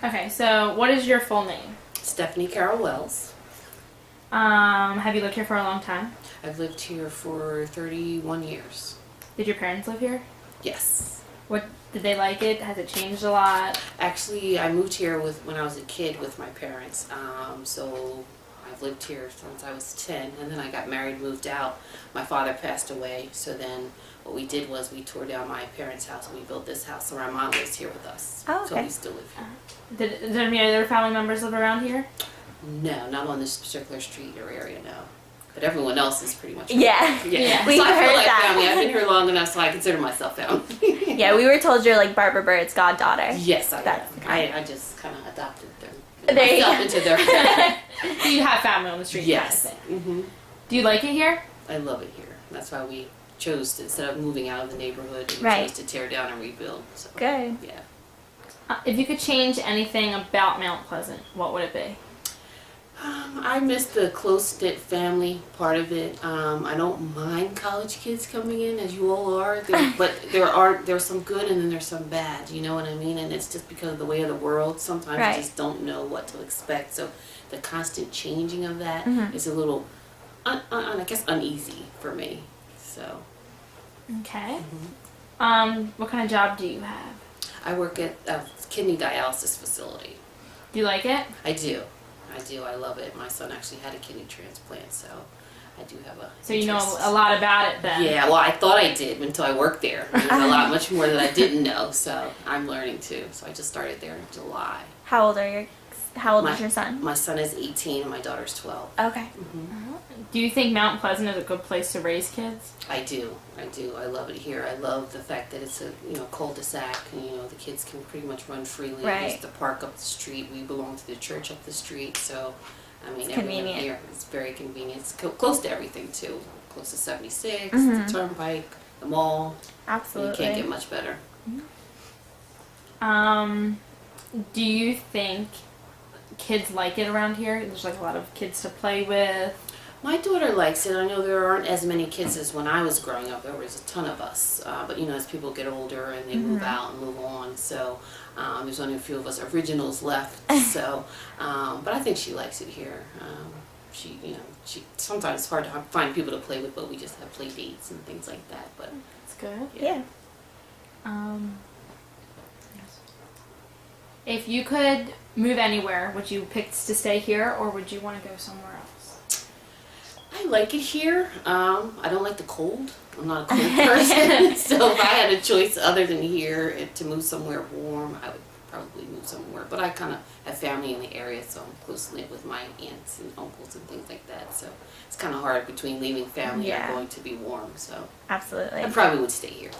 Okay, so what is your full name? Stephanie Carol Wells. Have you lived here for a long time? I've lived here for 31 years. Did your parents live here? Yes. What did they like it? Has it changed a lot? Actually, I moved here when I was a kid with my parents. So I've lived here since I was 10, and then I got married, moved out. My father passed away, so then what we did was we tore down my parents' house and we built this house, so my mom lives here with us. Oh, okay. So we still live here. Did any other family members live around here? No, not on this particular street or area, no. But everyone else is pretty much. Yeah. Yeah. We've so I feel heard like that. family. I've been here long enough, so I consider myself family. Yeah, we were told you're like Barbara Bird's goddaughter. Yes, I That's am. I just kind of adopted them. There you myself go. into their family. Do you have family on the street? Yes. Kind of thing? Mm-hmm. Do you like it here? I love it here. That's why we chose to, instead of moving out of the neighborhood, we Right. chose to tear down and rebuild. So, Good. yeah. If you could change anything about Mount Pleasant, what would it be? I miss the close-knit family part of it. I don't mind college kids coming in, as you all are, but there's some good and then there's some bad, you know what I mean? And it's just because of the way of the world. Sometimes Right. you just don't know what to expect. So the constant changing of that is a little, I guess, uneasy for me. So. Okay. What kind of job do you have? I work at a kidney dialysis facility. Do you like it? I do. I love it. My son actually had a kidney transplant, so I do have a. So you know interest. a lot about it then? Yeah, well, I thought I did until I worked there. There's a lot much more that I didn't know, so I'm learning too. So I just started there in July. How old is your son? My son is 18 and my daughter's 12. Okay. Do you think Mount Pleasant is a good place to raise kids? I do. I love it here. I love the fact that it's a cul-de-sac, and the kids can pretty much run freely. Right. There's the park up the street. We belong to the church up the street, so I mean, It's everyone convenient. here is very convenient. It's close to everything too. Close to 76, the turnpike, the mall. Absolutely. You can't get much better. Do you think kids like it around here? There's like a lot of kids to play with. My daughter likes it. I know there aren't as many kids as when I was growing up. There was a ton of us. But as people get older and they move out and move on, so there's only a few of us originals left. So, but I think she likes it here. She sometimes it's hard to find people to play with, but we just have play dates and things like that. But It's good. Yeah. If you could move anywhere, would you pick to stay here or would you want to go somewhere else? I like it here. I don't like the cold. I'm not a cold person. So if I had a choice other than here to move somewhere warm, I would probably move somewhere. But I kind of have family in the area, so I'm close knit with my aunts and uncles and things like that. So it's kind of hard between leaving family Yeah. and going to be warm. So Absolutely. I probably would stay here.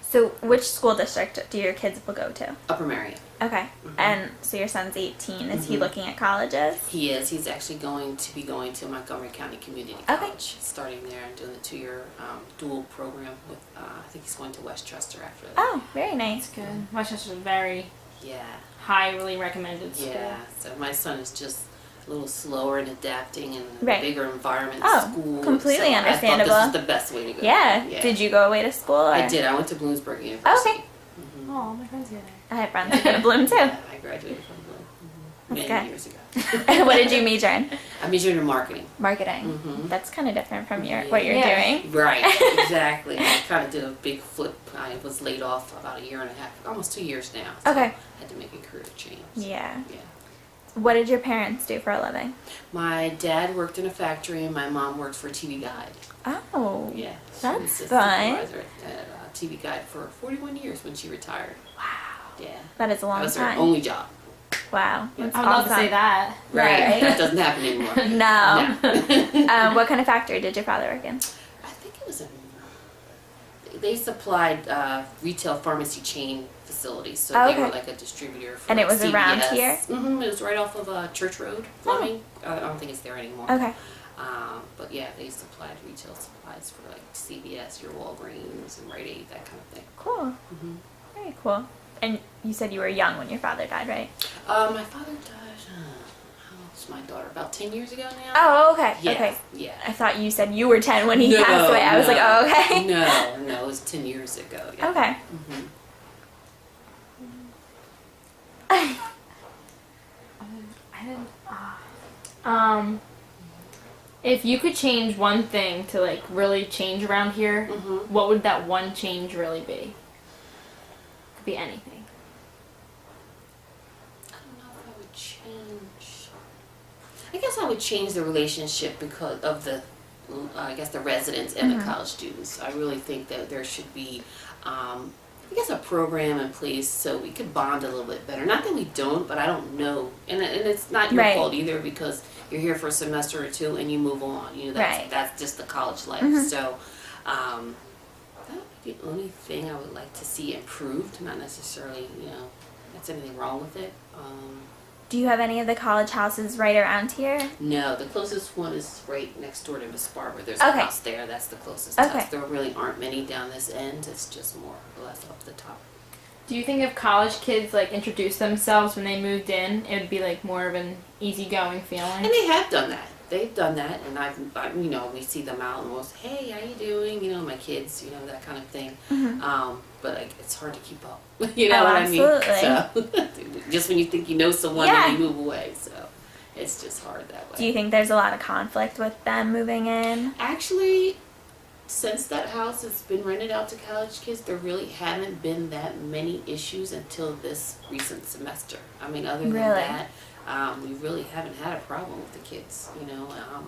So which school district do your kids will go to? Upper Marion. Okay. And so your son's 18. Is he looking at colleges? He is. He's actually going to be going to Montgomery County Community College, starting there and doing the 2-year dual program with, I think he's going to Westchester after that. Oh, very nice. Good. Westchester's a very Yeah. highly recommended school. Yeah. So my son is just a little slower in adapting in a Right. bigger environment Oh, school. completely so understandable. I thought this was the best way to go. Yeah. Did you go away to school? Or? I did. I went to Bloomsburg University. Okay. Oh, my friends here. I have friends who go to Bloom too. Yeah, I graduated from Bloom That's many good. years ago. What did you major in? I majored in marketing. Marketing. Mhm. That's kind of different from what you're Yeah. doing. Right, exactly. I kind of did a big flip. I was laid off about 1.5 years, almost 2 years now. So Okay. I had to make a career change. Yeah. Yeah. What did your parents do for a living? My dad worked in a factory and my mom worked for a TV Guide. Oh. Yeah. She That's was a fun. supervisor at TV Guide for 41 years when she retired. Wow. Yeah. That is a long That was time. her only job. Wow. Yeah. That's I would love to awesome. say that. Right. That doesn't happen anymore. No. What kind of factory did your father work in? I think it was they supplied retail pharmacy chain facilities, so Oh, they okay. were like a distributor for And it was CVS. around here? Mm-hmm. It was right off of Church Road, Fleming. I don't think it's there anymore. Okay. But yeah, they supplied retail supplies for like CVS, your Walgreens, and Rite Aid, that kind of thing. Cool. Mm-hmm. Very cool. And you said you were young when your father died, right? My father died, how old was my daughter? About 10 years ago now? Oh, okay. Yeah, Okay. yeah. I thought you said you were 10 when he passed away. I was like, oh, okay. No, it was 10 years ago. Yeah. Okay. Mm-hmm. If you could change one thing to like really change around here, what would that one change really be? Could be anything. I don't know if I would change. I guess I would change the relationship because of the, I guess, the residents and the college students. I really think that there should be, I guess, a program in place so we could bond a little bit better. Not that we don't, but I don't know. And it's not your Right. fault either because you're here for a semester or two and you move on. You know, Right. that's just the college life. So that would be the only thing I would like to see improved. Not necessarily, that's anything wrong with it. Do you have any of the college houses right around here? No, the closest one is right next door to Miss Barber. There's a Okay. house there. That's the closest Okay. house. There really aren't many down this end. It's just more or less up the top. Do you think if college kids like introduced themselves when they moved in, it would be like more of an easygoing feeling? And they have done that. They've done that, and we see them out and we'll say, hey, how you doing? My kids, that kind of thing. But it's hard to keep up. You know what I mean? Absolutely. So, just when you think you know someone, Yeah. and you move away. So, it's just hard that way. Do you think there's a lot of conflict with them moving in? Actually, since that house has been rented out to college kids, there really haven't been that many issues until this recent semester. I mean, other than Really? that, we really haven't had a problem with the kids.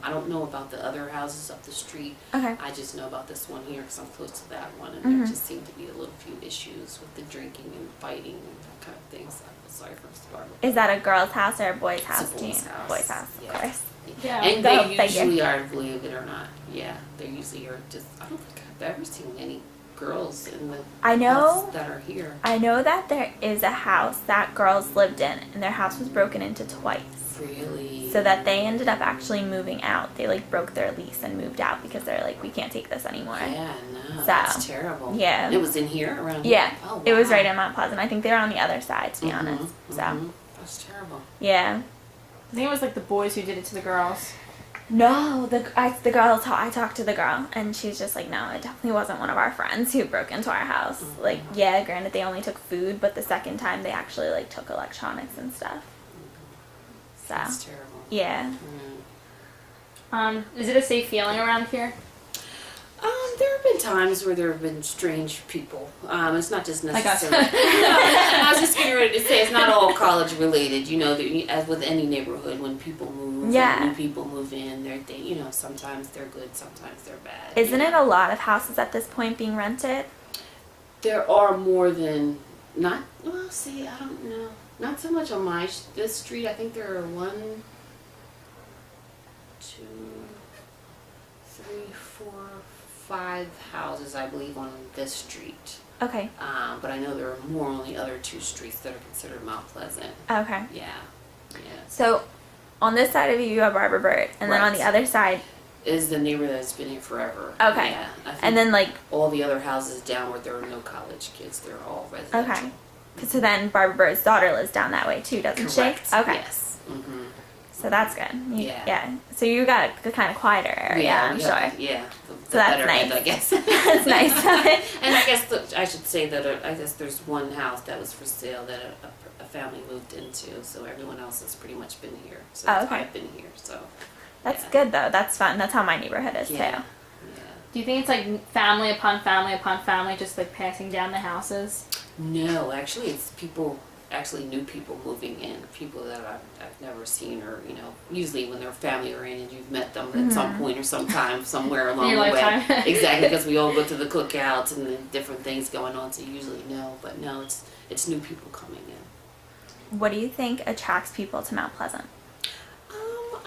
I don't know about the other houses up the street. Okay. I just know about this one here because I'm close to that one, and there just seemed to be a little few issues with the drinking and fighting and that kind of things. I feel sorry for Mr. Barber. Is that a girl's house or a boy's house? It's a boy's house. Boy's house, Yeah. of course. Yeah. And Go they figure. usually are, believe it or not. Yeah, they usually are just, I don't think I've ever seen any girls in the I know. houses that are here. I know that there is a house that girls lived in, and their house was broken into twice. Really? So that they ended up actually moving out. They like broke their lease and moved out because they're like, we can't take this anymore. Yeah, no, So, that's terrible. yeah. It was in here, around Yeah, here? Oh, it was wow. right in Mount Pleasant. I think they were on the other side, to be honest. So, That's terrible. yeah. I think it was like the boys who did it to the girls. No, I talked to the girl, and she's just like, no, it definitely wasn't one of our friends who broke into our house. Like, yeah, granted they only took food, but the second time they actually like took electronics and stuff. So, That's terrible. yeah. Is it a safe feeling around here? There have been times where there have been strange people. It's not just Like us. necessarily. I was just getting ready to say it's not all college related. As with any neighborhood, when people move, Yeah. and new people move in, sometimes they're good, sometimes they're bad. Isn't it a lot of houses at this point being rented? There are more than I don't know. Not so much on this street. I think there are 1, 2, 3, 4, 5 houses, I believe, on this street. Okay. But I know there are more on the other 2 streets that are considered Mount Pleasant. Okay. Yeah. So, on this side of you have Barbara Bird, and then on Right. the other side, Is the neighbor that's been here forever. Okay. Yeah. I think and then like, all the other houses downward, there are no college kids. They're all residential. okay. So then Barbara Bird's daughter lives down that way too, doesn't Correct. she? Okay. Yes. Mm-hmm. So that's good. Yeah. So you got a kind of quieter area, I'm we sure. have- Yeah. The So that's better end, nice. I guess. That's nice. And I guess I should say that I guess there's one house that was for sale that a family moved into, so everyone else has pretty much been here. So Oh, okay. I've been here, so That's yeah. good though. That's fun. That's how my neighborhood is Yeah. too. Do you think it's like family upon family upon family, just like passing down the houses? No, actually, it's new people moving in, people that I've never seen, or usually when they're family oriented, you've met them at some point or sometime somewhere along your the way. lifetime. Exactly, because we all go to the cookouts and the different things going on, so you usually know. But no, it's new people coming in. What do you think attracts people to Mount Pleasant?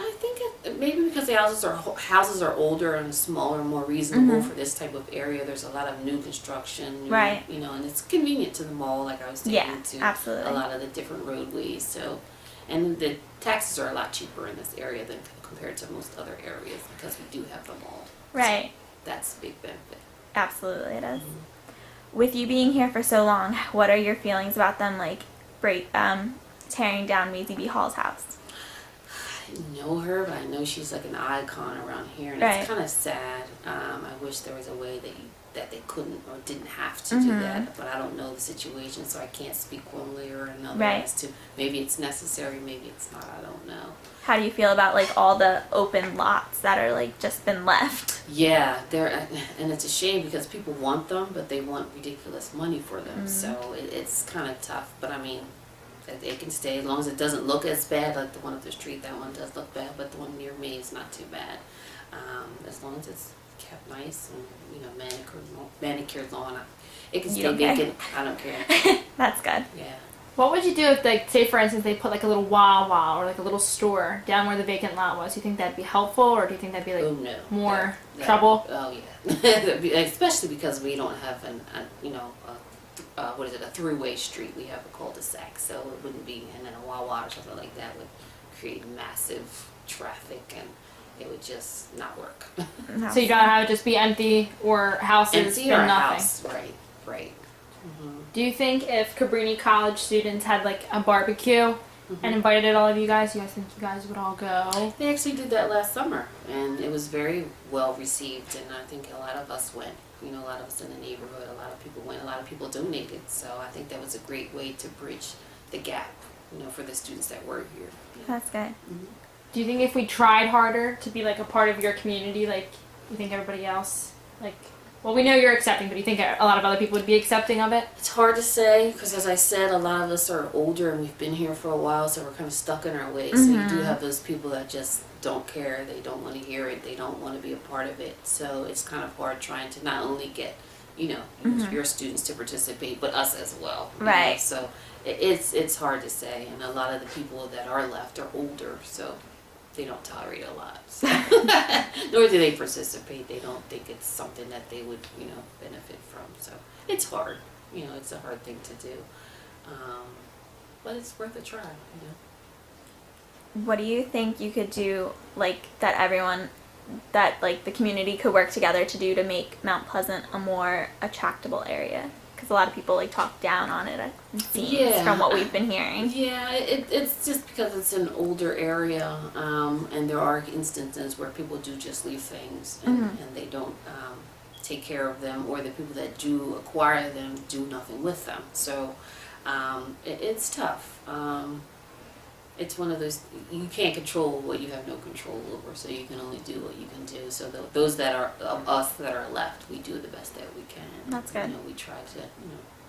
I think maybe because the houses are older and smaller, more reasonable for this type of area. There's a lot of new construction, Right. and it's convenient to the mall, like I was saying, Yeah, to absolutely. a lot of the different roadways. So, and the taxes are a lot cheaper in this area than compared to most other areas because we do have the mall. Right. That's a big benefit. Absolutely, it is. With you being here for so long, what are your feelings about them like tearing down Maisie B. Hall's house? I didn't know her, but I know she's like an icon around here, and Right. it's kind of sad. I wish there was a way that you that they couldn't or didn't have to do that, but I don't know the situation, so I can't speak one way or another as to maybe it's necessary, maybe it's not. I don't know. How do you feel about like all the open lots that are like just been left? Yeah, and it's a shame because people want them, but they want ridiculous money for them. So it's kind of tough. But I mean, it can stay as long as it doesn't look as bad. Like the one up the street, that one does look bad, but the one near me is not too bad. As long as it's kept nice and manicured lawn, it can stay vacant. I don't care. That's good. Yeah. What would you do if, like, say for instance, they put like a little Wawa or like a little store down where the vacant lot was? Do you think that'd be helpful, or do you think that'd be like more trouble? Oh yeah, especially because we don't have a throughway street. We have a cul-de-sac, so it wouldn't be, and then a Wawa or something like that would create massive traffic, and it would just not work. No. So you'd rather have it just be empty or houses Empty than or a nothing? house, right. Do you think if Cabrini College students had like a barbecue and invited all of you guys think you guys would all go? They actually did that last summer, and it was very well received, and I think a lot of us went. A lot of us in the neighborhood, a lot of people went, a lot of people donated, so I think that was a great way to bridge the gap, for the students that were here. That's good. Do you think if we tried harder to be like a part of your community, like you think everybody else, like, well, we know you're accepting, but do you think a lot of other people would be accepting of it? It's hard to say, because as I said, a lot of us are older and we've been here for a while, so we're kind of stuck in our ways. So you do have those people that just don't care, they don't want to hear it, they don't want to be a part of it. So it's kind of hard trying to not only get, your students to participate, but us as well. Right. So it's hard to say, and a lot of the people that are left are older, so they don't tolerate a lot. So. Nor do they participate. They don't think it's something that they would, benefit from. So it's hard. It's a hard thing to do. But it's worth a try, What do you think you could do, like, that the community could work together to do to make Mount Pleasant a more attractable area? Because a lot of people, like, talk down on it, it seems, from what we've been hearing. Yeah, it's just because it's an older area, and there are instances where people do just leave things, and they don't take care of them, or the people that do acquire them do nothing with them. So it's tough. It's one of those, you can't control what you have no control over, so you can only do what you can do. So those that are, of us that are left, we do the best that we can. That's good. We try to,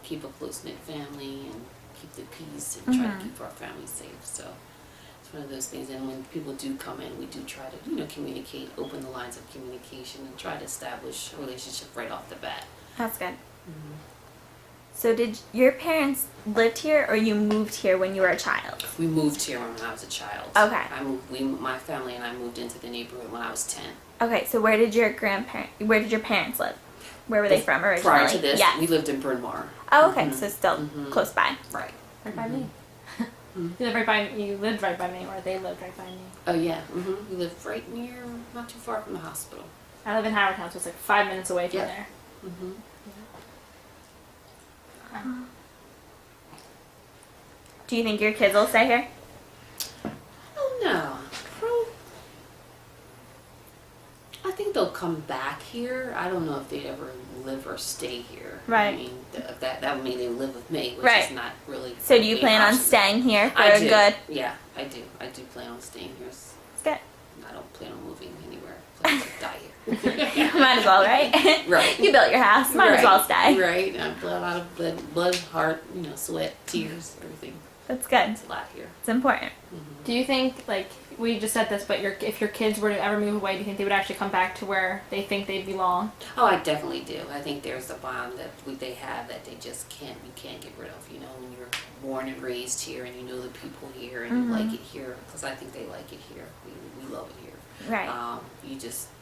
keep a close-knit family and keep the peace and try to keep our family safe. So it's one of those things. And when people do come in, we do try to, communicate, open the lines of communication and try to establish a relationship right off the bat. That's good. So did your parents lived here, or you moved here when you were a child? We moved here when I was a child. Okay. My family and I moved into the neighborhood when I was 10. Okay, so where did your parents live? Where were they from originally? Prior to this, yes. we lived in Bryn Mawr. Oh, okay, so still close by. Right. Right by me. You lived right by me, or they lived right by me. Oh yeah. We lived right near, not too far from the hospital. I live in Howard Town, so it's like 5 minutes away from there. Do you think your kids will stay here? Oh no. I think they'll come back here. I don't know if they'd ever live or stay here. Right. I mean, that would mean they live with me, which Right. is not really. So do you plan on staying here for I do. good? Yeah, I do. I do plan on staying here. It's good. I don't plan on moving anywhere. I plan to die here. Might as well, right? Right. You built your house. Might as well stay. Right. I've bled a lot of blood, heart, sweat, tears, everything. That's good. It's a lot here. It's important. Do you think, like, we just said this, but if your kids were to ever move away, do you think they would actually come back to where they think they belong? Oh, I definitely do. I think there's a bond that they have that they just you can't get rid of. When you're born and raised here and you know the people here and you like it here, because I think they like it here. We love it here. Right.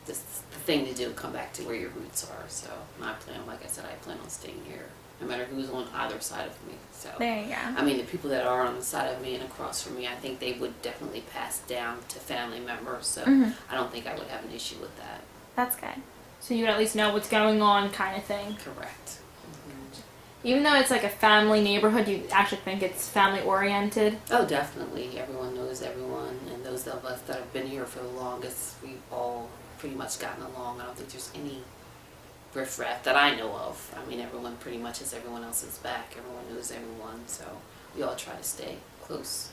This the thing to do, come back to where your roots are. So I plan on staying here, no matter who's on either side of me. So There you go. I mean, the people that are on the side of me and across from me, I think they would definitely pass down to family members. So I don't think I would have an issue with that. That's good. So you would at least know what's going on, kind of thing. Correct. Even though it's like a family neighborhood, do you actually think it's family oriented? Oh, definitely. Everyone knows everyone, and those of us that have been here for the longest, we've all pretty much gotten along. I don't think there's riffraff that I know of. I mean, everyone pretty much has everyone else's back. Everyone knows everyone, so we all try to stay close.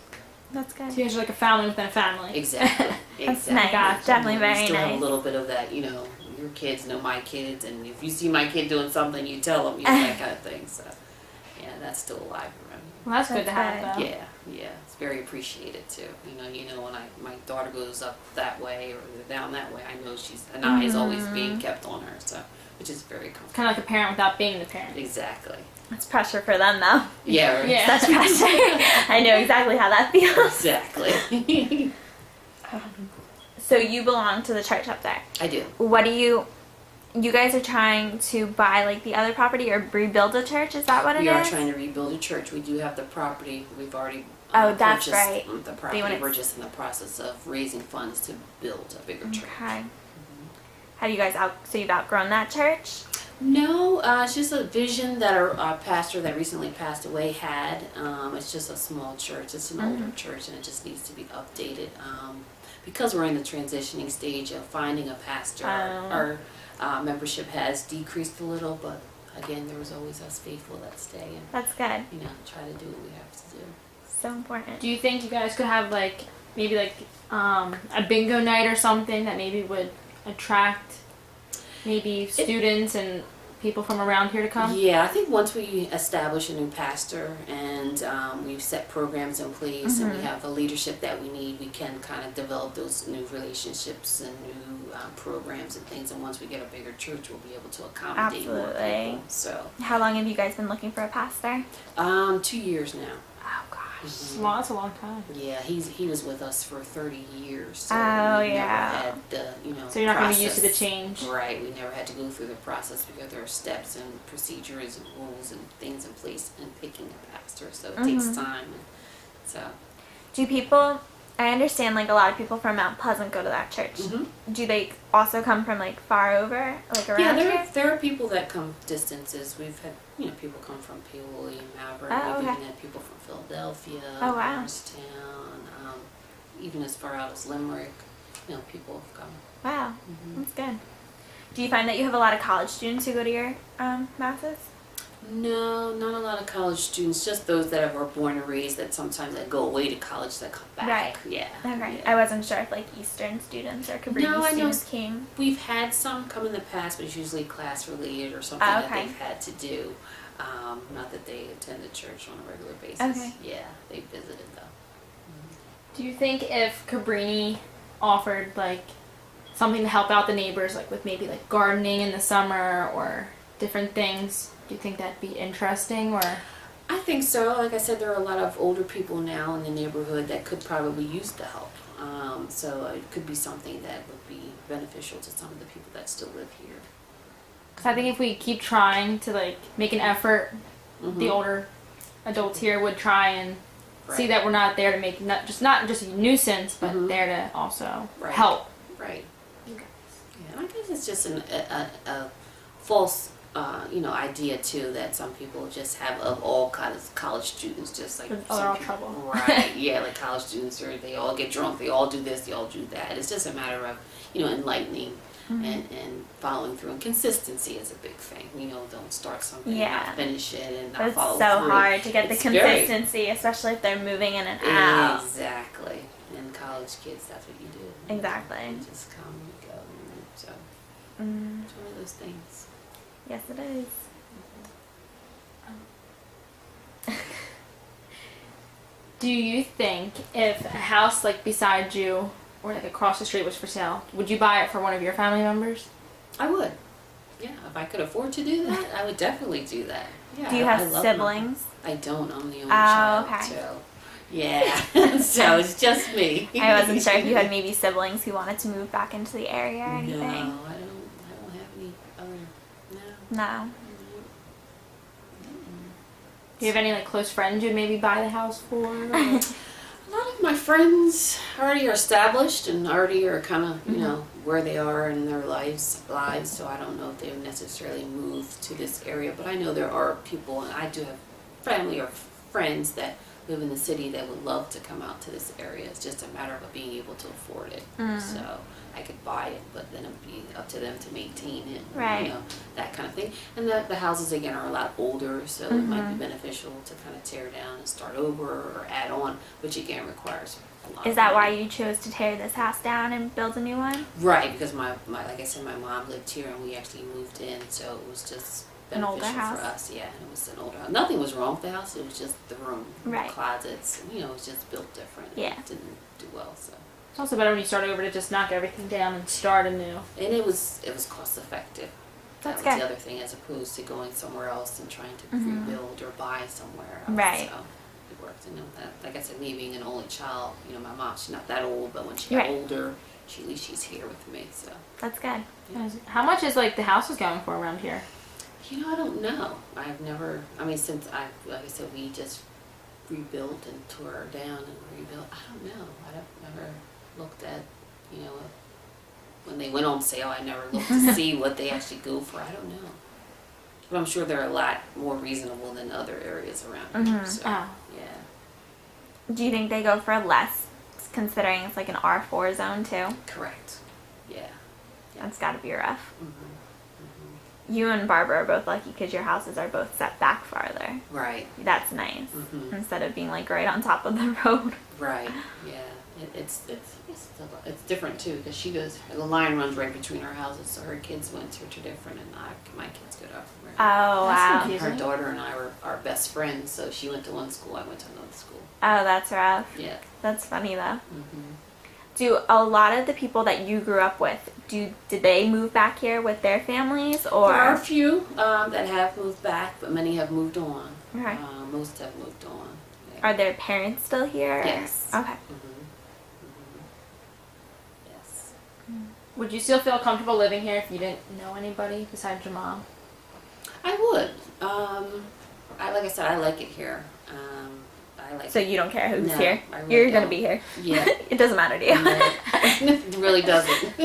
That's good. So you guys are like a family within a family. Exactly. That's exactly. nice. Definitely We very still have nice. a little bit of that, you know, your kids know my kids, and if you see my kid doing something, you tell them, you know, that kind of thing. So, yeah, that's still alive around here. Well, that's good to have, That's though. Yeah, it's very appreciated too. You know when my daughter goes up that way or down that way, I know an eye is always being kept on her, so which is very comfortable. Kind of like a parent without being the parent. Exactly. It's pressure for them, though. Yeah. Right. Yeah. Such pressure. I know exactly how that feels. Exactly. So you belong to the church up there. I do. What do you guys are trying to buy, like, the other property or rebuild a church? Is that what it is? We are trying to rebuild a church. We do have the property. We've already that's purchased right. the They property. wanna- We're just in the process of raising funds to build a bigger church. Okay. Have you guys so you've outgrown that church? No, it's just a vision that our pastor that recently passed away had. It's just a small church. It's an older church, and it just needs to be updated. Because we're in the transitioning stage of finding a pastor, our membership has decreased a little, but again, there was always us faithful that stay and That's good. try to do what we have to do. So important. Do you think you guys could have maybe a bingo night or something that maybe would attract maybe students and people from around here to come? Yeah, I think once we establish a new pastor and we've set programs in place and we have the leadership that we need, we can kind of develop those new relationships and new programs and things. And once we get a bigger church, we'll be able to accommodate more Absolutely. people. So, How long have you guys been looking for a pastor? 2 years now. Oh gosh. That's a long time. Yeah, he was with us for 30 years. So Oh, we yeah. never had the, So you're not going to be used to the process. change. Right, we never had to go through the process because there are steps and procedures and rules and things in place in picking a pastor, so it takes time. So, Do people? I understand, like, a lot of people from Mount Pleasant go to that church. Do they also come from, like, far over, like, around yeah, here? there are people that come distances. We've had people come from Paoli and Malvern. Oh, We've okay. even had people from Philadelphia, Oh, wow. Morristown, even as far out as Limerick. People have come. Wow, that's good. Do you find that you have a lot of college students who go to your masses? No, not a lot of college students. Just those that were born and raised that sometimes that go away to college that come back. Right. Yeah. Okay. yeah. I wasn't sure if, like, Eastern students or Cabrini No, I know students came. We've had some come in the past, but it's usually class related or something Oh, that okay. they've had to do. Not that they attend the church on a regular basis. Okay. Yeah, they visited though. Do you think if Cabrini offered something to help out the neighbors, with maybe gardening in the summer or different things, do you think that'd be interesting? Or I think so. Like I said, there are a lot of older people now in the neighborhood that could probably use the help. So it could be something that would be beneficial to some of the people that still live here. because I think if we keep trying to make an effort, the older adults here would try and see Right. that we're not there to make not just a nuisance, but there to also Right. help. Right. Yeah, and I guess it's just a false, idea too that some people just have of all kinds of college students, just like They're some all people- trouble. Right? Yeah, like college students, or they all get drunk, they all do this, they all do that. It's just a matter of enlightening and following through, and consistency is a big thing. Don't start something, and Yeah. not finish it, and not But it's follow so through. hard to get the It's very- consistency, especially if they're moving in and out. Exactly. And college kids, that's what you do. Exactly. You just come and go. So Mm, it's one of those things. yes, it is. Do you think if a house beside you or across the street was for sale, would you buy it for one of your family members? I would. Yeah, if I could afford to do that, I would definitely do that. Yeah. Do you I have love siblings? I don't. I'm the only Oh, child. okay. So, yeah. So it's just me. I wasn't sure if you had maybe siblings who wanted to move back into the area or No, I anything. don't have any other. No. No. Do you have any close friends you'd maybe buy the house for? Or- A lot of my friends already are established and already are kind of, where they are in their lives, so I don't know if they would necessarily move to this area, but I know there are people, and I do have family or friends that live in the city that would love to come out to this area. It's just a matter of being able to afford it. So I could buy it, but then it would be up to them to maintain it, Right. you know, that kind of thing. And the houses, again, are a lot older, so it might be beneficial to kind of tear down and start over or add on, which again requires a lot Is of that why money. you chose to tear this house down and build a new one? Right, because my like I said, my mom lived here and we actually moved in, so it was just An older beneficial house? for us. Yeah, and it was an older house. Nothing was wrong with the house, it was just the room, Right. the closets, you know, it was just built different. Yeah. It didn't do well, so. It's also better when you start over to just knock everything down and start anew. And it was cost effective. That's That was good. the other thing, as opposed to going somewhere else and trying to rebuild or buy somewhere else. Right. So it worked. And that, like I said, me being an only child, you know, my mom, she's not that old, but when she got Right. older, at least she's here with me. So That's good. How much is like the house is going for around here? you know, I don't know. I've never. I mean, since like I said, we just rebuilt and tore down and rebuilt. I don't know. I've never looked at, you know, when they went on sale. I never looked to see what they actually go for. I don't know. But I'm sure they're a lot more reasonable than other areas around here. So Oh. yeah, Do you think they go for less, considering it's like an R4 zone too? correct. Yeah. That's got to be rough. hmm You and Barbara are both lucky because your houses are both set back farther. Right. That's nice. hmm Instead of being like right on top of the road. Right. Yeah. It's different too because she goes. The line runs right between our houses, so her kids went to different, and my kids go to everywhere. Oh, That's wow. confusing. Her daughter and I were our best friends, so she went to one school, I went to another school. Oh, that's rough. Yeah. That's funny though. hmm Do a lot of the people that you grew up with, did they move back here with their families or? There are a few that have moved back, but many have moved on. Okay. Most have moved on. Yeah. Are their parents still here? or- Yes. Okay. Yes. Would you still feel comfortable living here if you didn't know anybody besides your mom? I would. Like I said, I like it here. I like. So you don't care who's No, here? I really You're gonna don't. be here. Yeah. It doesn't matter to you. It really doesn't.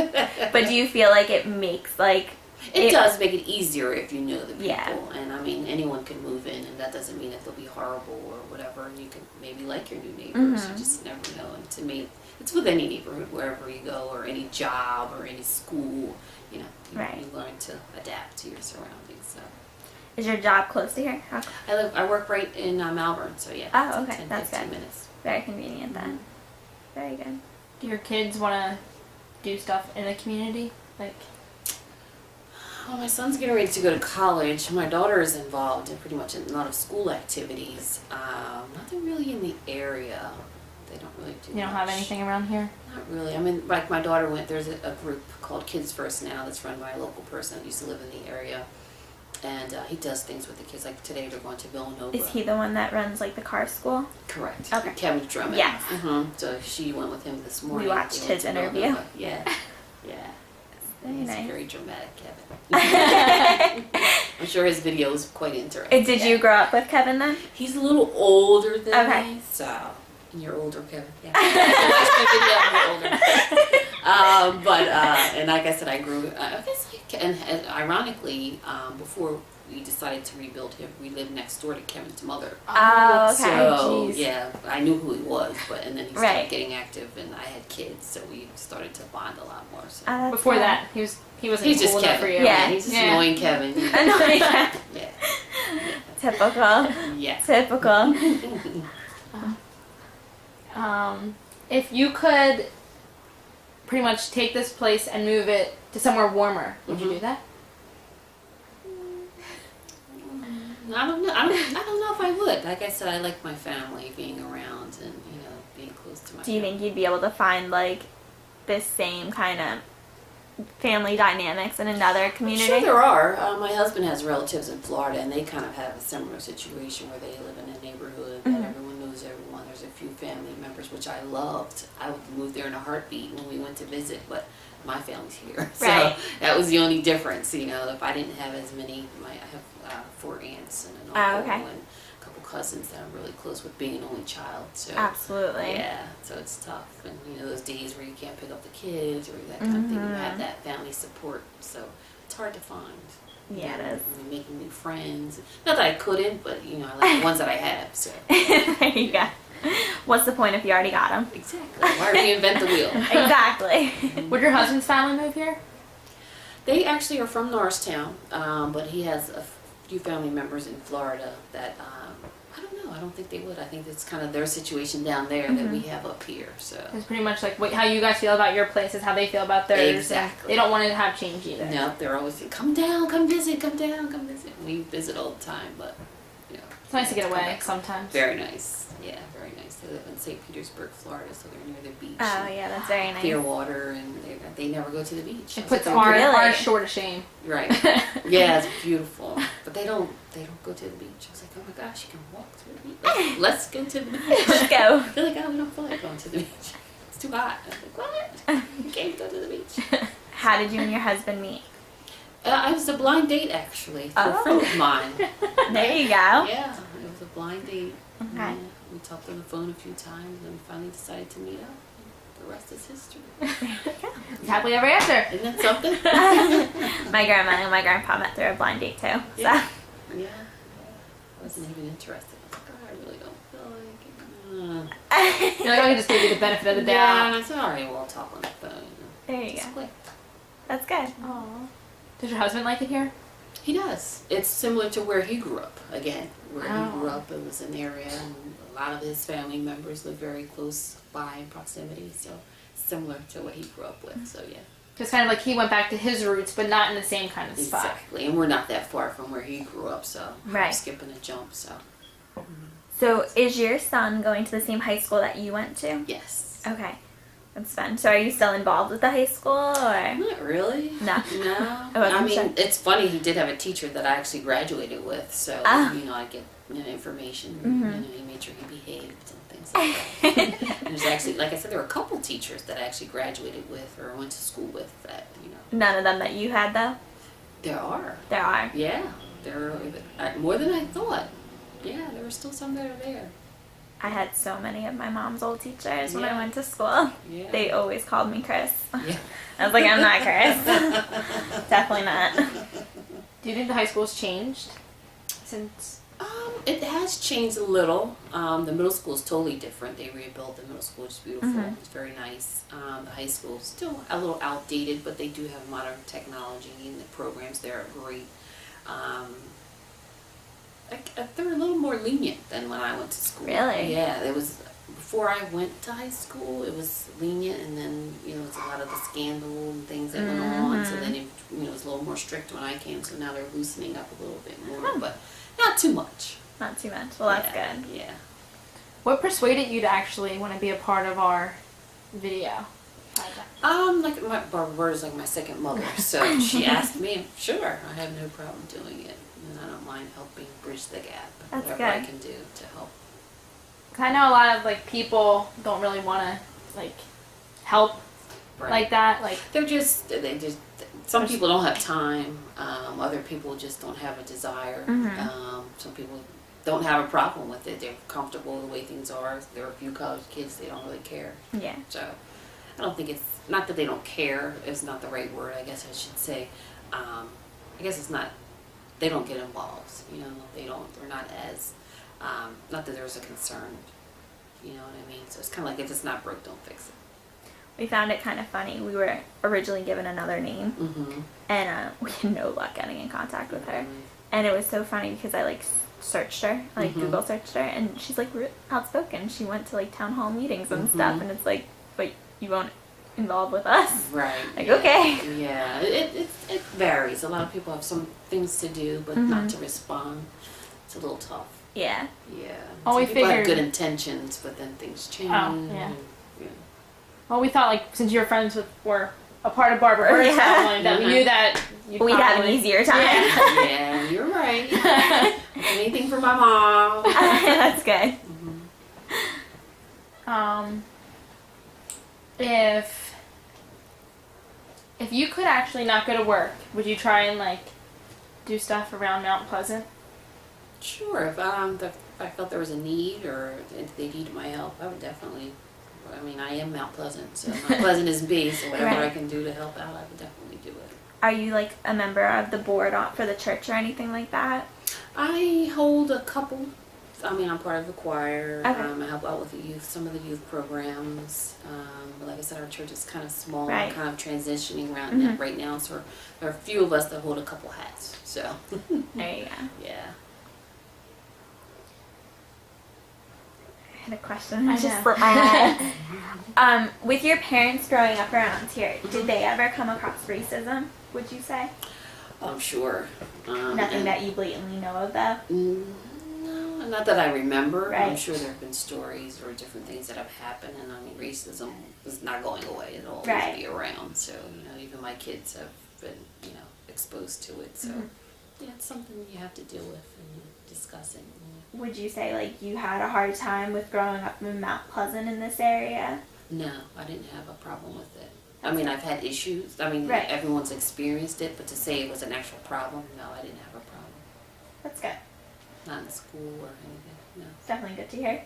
But do you feel like it makes like It does make it easier if you know the people. Yeah. And I mean, anyone can move in, and that doesn't mean that they'll be horrible or whatever. And you can maybe like your new neighbors. You just never know. And to me, it's with any neighborhood, wherever you go, or any job, or any school. You know, Right. you learn to adapt to your surroundings. So is your job close to here? How, I work right in Malvern, so yeah. Oh, it's okay. 10, That's 15 good. minutes. very convenient then. Very good. Do your kids want to do stuff in the community? Like, Well, my son's getting ready to go to college. My daughter is involved in pretty much a lot of school activities. Nothing really in the area. They don't really do you don't have much. anything around here? Not really. I mean, like my daughter went, there's a group called Kids First now that's run by a local person that used to live in the area. And he does things with the kids. Like today they're going to Villanova. Is he the one that runs like the car school? Correct. Okay. Kevin Drummond. Yes. So she went with him this morning. We watched They went his to interview. Villanova. Yeah. Yeah. Very He's nice. very dramatic, Kevin. I'm sure his video is quite interesting. Did you grow up with Kevin then? He's a little older than Okay. me, so. And you're older, Kevin. Yeah. You're older. And like I said, I grew. I guess, and ironically, before we decided to rebuild him, we lived next door to Kevin's mother. Oh, okay. So Jeez. yeah, I knew who he was, and then he started Right. getting active, and I had kids, so we started to bond a lot more. So. That's Before good. that, he wasn't He's cool just enough Kevin. for you. Yeah. He's just Yeah. annoying Kevin. Annoying. Yeah. Typical. Yeah. Typical. If you could pretty much take this place and move it to somewhere warmer, would you do that? I don't know. I don't know if I would. Like I said, I like my family being around and being close to my. Do you think you'd be able to find like this same kind of family dynamics in another community? Sure, there are. My husband has relatives in Florida, and they kind of have a similar situation where they live in a neighborhood that everyone knows everyone. There's a few family members, which I loved. I would move there in a heartbeat when we went to visit, but my family's here, so Right. that was the only difference. If I didn't have as many, I have 4 aunts and an uncle okay. and a couple cousins that I'm really close with, being an only child. So Absolutely. yeah, so it's tough, and those days where you can't pick up the kids or that kind of thing, you have that family support. So it's hard to find. Yeah, it is. And making new friends. Not that I couldn't, but you know, I like the ones that I have. So There you go. What's the point if you already got them? exactly. Why reinvent the wheel? Exactly. Would your husband's family move here? They actually are from Norristown, but he has a few family members in Florida that I don't know. I don't think they would. I think it's kind of their situation down there that we have up here. So It's pretty much like how you guys feel about your place is how they feel about theirs. Exactly. They don't want it to have change either. no, they're always saying, "Come down, come visit, come down, come visit." We visit all the time, but you know, It's nice to get come away back. sometimes. Very nice. Yeah, very nice. They live in St. Petersburg, Florida, so they're near the beach. Oh, and yeah, that's very nice. Clear water, and they never go to the beach. It I puts was our, like, Really? our shore to shame. right. Yeah, it's beautiful, but they don't go to the beach. I was like, oh my gosh, you can walk to the beach. Let's go to the beach. Let's go. They're like, oh, we don't feel like going to the beach. It's too hot. I was like, what? You can't go to the beach. How did you and your husband meet? I was a blind date actually through Oh. a friend of mine. There you go. Yeah, it was a blind date. Okay. Yeah, we talked on the phone a few times, and we finally decided to meet up. The rest is history. It's happily ever after. Isn't that something? My grandma and my grandpa met through a blind date too. So Yeah. Yeah. I wasn't even interested. I was like, oh, I really don't feel like it. You're like, I can just give you the benefit of the Yeah, doubt. and I said, all right, we'll talk on the phone. there you Just go. clicked. That's good. Aw. Does your husband like it here? He does. It's similar to where he grew up. Again, where Oh. he grew up, it was an area, and a lot of his family members live very close by in proximity. So similar to what he grew up with. So yeah, Just kind of like he went back to his roots, but not in the same kind of spot. exactly. And we're not that far from where he grew up, so Right. I'm skipping a jump. So So is your son going to the same high school that you went to? yes. Okay. That's fun. So are you still involved with the high school or? Not really. No. No. I wasn't I mean, sure. it's funny. He did have a teacher that I actually graduated with, so Ah. you know, I get information. Mhm. You know, he made sure he behaved and things like that. And there's actually, like I said, there were a couple teachers that I actually graduated with or went to school with that you know. None of them that you had though? There are. There are. Yeah, there are more than I thought. Yeah, there were still some that are there. I had so many of my mom's old teachers when I Yeah. went to school. Yeah. They always called me Chris. Yeah. I was like, I'm not Chris. Definitely not. Do you think the high school's changed since? It has changed a little. The middle school is totally different. They rebuilt the middle school, which is beautiful. Mhm. It's very nice. The high school is still a little outdated, but they do have modern technology and the programs there are great. They're a little more lenient than when I went to school. Really? Yeah, it was before I went to high school. It was lenient, and then it's a lot of the scandal and things that went on. So then it was a little more strict when I came. So now they're loosening up a little bit more, but not too much. Not too much. Well, that's Yeah, good. Yeah. What persuaded you to actually want to be a part of our video? Like Barbara Bird is like my second mother, so she asked me. Sure, I have no problem doing it, and I don't mind helping bridge the gap. That's whatever I good. can do to help. 'Cause I know a lot of like people don't really want to like help Right. like that. Like They just some people don't have time. Other people just don't have a desire. Mhm. Some people don't have a problem with it. They're comfortable the way things are. There are a few college kids, they don't really care. Yeah. So I don't think it's not that they don't care. It's not the right word. I guess I should say. I guess it's not. They don't get involved. They don't. They're not as. Not that there's a concern. You know what I mean? So it's kind of like if it's not broke, don't fix it. We found it kind of funny. We were originally given another name, Mm-hmm. and we had no luck getting in contact with her. And it was so funny because I searched her, Mhm. Google searched her, and she's real outspoken. She went to town hall meetings and stuff, Mhm. and it's like, but you won't involve with us. Right. Like, yeah. okay. Yeah, it varies. A lot of people have some things to do, but not to respond. It's a little tough. Yeah. Yeah. Oh, Some we people have figured- good intentions, but then things change. yeah. and, yeah. well, we thought since you're friends with or a part of Barbara Bird's Yeah. family, that we knew that you'd We'd have an probably- easier time. Yeah. Yeah, you're right. Anything for my mom. That's good. If you could actually not go to work, would you try and do stuff around Mount Pleasant? Sure, if I felt there was a need or if they needed my help, I would definitely. I mean, I am Mount Pleasant, so Mount Pleasant is me, so whatever Right. I can do to help out, I would definitely do it. Are you like a member of the board for the church or anything like that? I hold a couple. I mean, I'm part of the choir. Okay. I help out with the youth, some of the youth programs. But like I said, our church is kind of small, Right. kind of transitioning around that right now. So there are a few of us that hold a couple hats. So There you go. yeah. I had a question. I Just know. slipped my head. With your parents growing up around here, did they ever come across racism, would you say? I'm sure. Nothing that you blatantly know of, though? No, not that I remember. I'm Right. sure there have been stories or different things that have happened, and I mean, racism is not going away. It'll always Right. be around. So, even my kids have been, exposed to it. So, yeah, it's something you have to deal with and discuss it. Would you say, like, you had a hard time with growing up in Mount Pleasant in this area? No, I didn't have a problem with it. I mean, I've had issues. I mean, Right. everyone's experienced it, but to say it was an actual problem, no, I didn't have a problem. That's good. Not in school or anything. No. It's definitely good to hear.